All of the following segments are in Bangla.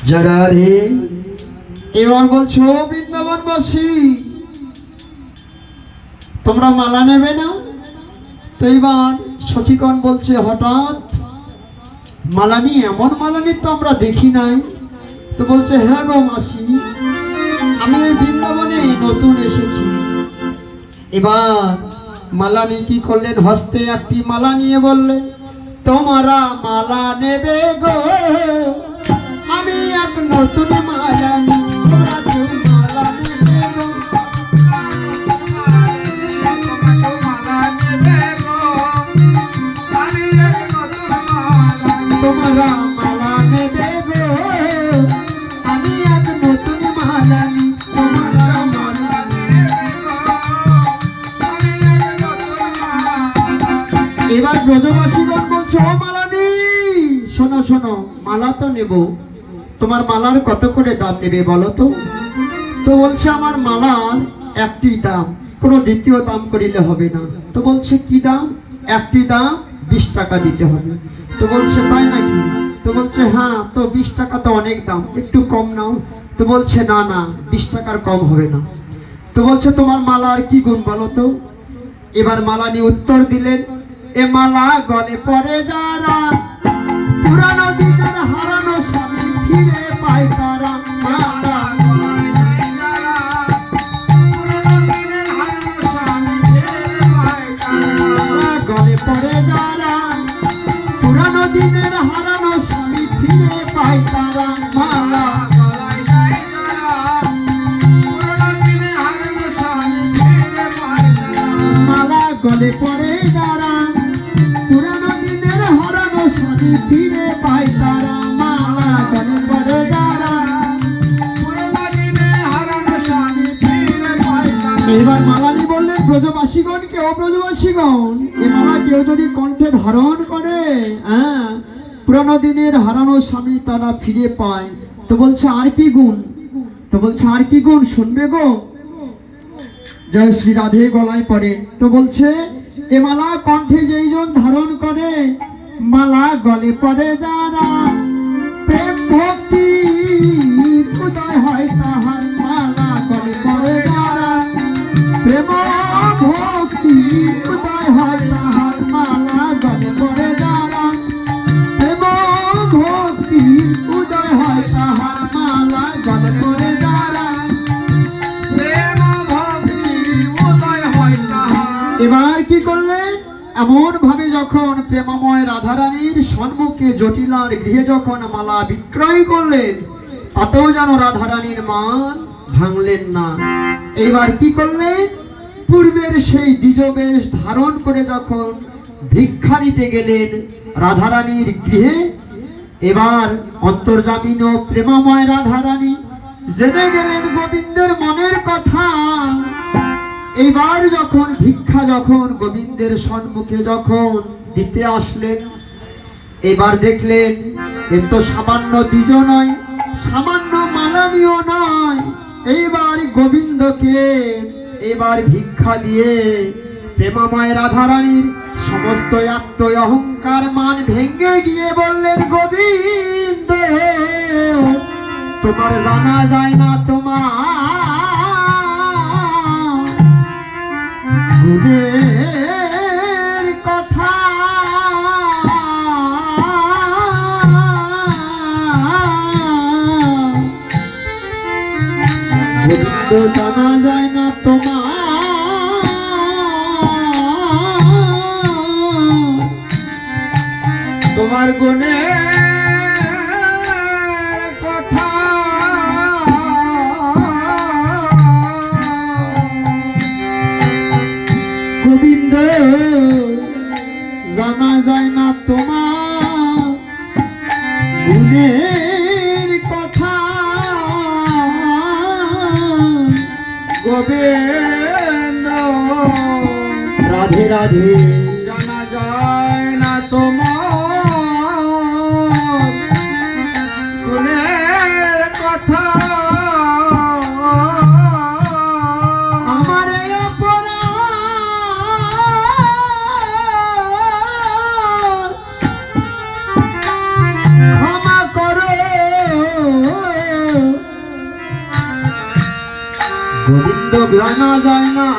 যারা রে এবার বলছো বৃন্দাবনবাসী তোমরা মালা নেবে না? তো এবার সখীগণ বলছে হঠাৎ মালানি, এমন মালানি তো আমরা দেখি নাই। তো বলছে হ্যাঁ গো মাসি, আমি এই বৃন্দাবনে নতুন এসেছি। এবার মালানি কি করলেন, হস্তে একটি মালা নিয়ে বললেন তোমরা মালা নেবে গো, আমি এক নতুন মালানি, তোমরা কেউ মালা নেবে গো, তোমরা মালা নেবে গো, আমি এক নতুন মালানি, তোমরা মালা নেবে গো, আমি এক নতুন মালানি। এবার ব্রজবাসীগণ বলছে ও মালানি শোনো শোনো, মালা তো নেব, তোমার মালার কত করে দাম নেবে বলো তো? তো বলছে আমার মালার একটি দাম, কোনো দ্বিতীয় দাম করিলে হবে না। তো বলছে কি দাম? একটি দাম 20 টাকা দিতে হবে। তো বলছে তাই নাকি? তো বলছে হ্যাঁ। তো 20 টাকা তো অনেক দাম, একটু কম নাও। তো বলছে না না, 20 টাকার কম হবে না। তো বলছে তোমার মালার কি গুণ বলো তো? এবার মালানি উত্তর দিলেন এ মালা গলে পড়ে যারা, পুরানো দিনের হারানো স্বামী ফিরে পায় তারা, মালা গলে পড়ে যারা, পুরানো দিনের হারানো স্বামী ফিরে পায় তারা, মালা মালা গলে পড়ে যারা, পুরানো দিনের হারানো স্বামী ফিরে পায় তারা, মালা গলে পড়ে যারা, পুরানো দিনের হারানো স্বামী ফিরে পায় তারা। এবার মালানি বললেন ব্রজবাসীগণকে, ও ব্রজবাসীগণ, এ মালা কেউ যদি কণ্ঠে ধারণ করে, হ্যাঁ, পুরানো দিনের হারানো স্বামী তারা ফিরে পায়। তো বলছে আর কি গুণ? তো বলছে আর কি গুণ শুনবে গো? জয় শ্রী রাধে গলায় পড়ে। তো বলছে এ মালা কণ্ঠে যেই জন ধারণ করে, মালা গলে পড়ে যারা, প্রেম ভক্তি উদয় হয় তাহার, মালা গলে পড়ে যারা, প্রেম ভক্তি উদয় হয় তাহার, মালা গলে পড়ে যারা, প্রেম ভক্তি উদয় হয় তাহার, মালা গলে পড়ে যারা, প্রেম ভক্তি উদয় হয় তাহার। এবার কি করলেন? এমন ভাবে যখন প্রেমময় রাধারানীর সম্মুখে জটিলার গৃহে যখন মালা বিক্রয় করলেন, তাতেও যেন রাধারানীর মান ভাঙলেন না। এইবার কি করলেন? পূর্বের সেই দ্বিজবেশ ধারণ করে যখন ভিক্ষা নিতে গেলেন রাধারানীর গৃহে, এবার অন্তর্যামিন ও প্রেমময় রাধারানী জেনে গেলেন গোবিন্দের মনের কথা। এইবার যখন ভিক্ষা যখন গোবিন্দের সম্মুখে যখন দিতে আসলেন, এবার দেখলেন এ তো সামান্য দ্বিজ নয়, সামান্য মালানিও নয়। এইবার গোবিন্দকে এবার ভিক্ষা দিয়ে প্রেমময় রাধারানীর সমস্ত আত্ম অহংকার মান ভেঙে গিয়ে বললেন গোবিন্দ তোমার জানা যায় না তোমার গুণের কথা, গোবিন্দ জানা যায় না তোমার গুণের কথা। গোবিন্দ জানা যায় না তোমার গুণের কথা, গোবিন্দ রাধে রাধে জানা যায় না তোমার গুণের কথা। আমার অপরাধ যায় না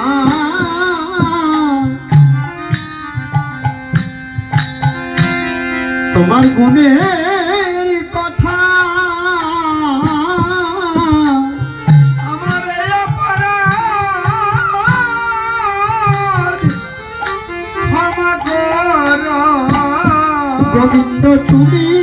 তোমার গুণের কথা আমার এই অপরাধ ক্ষমা করো গোবিন্দ তুমি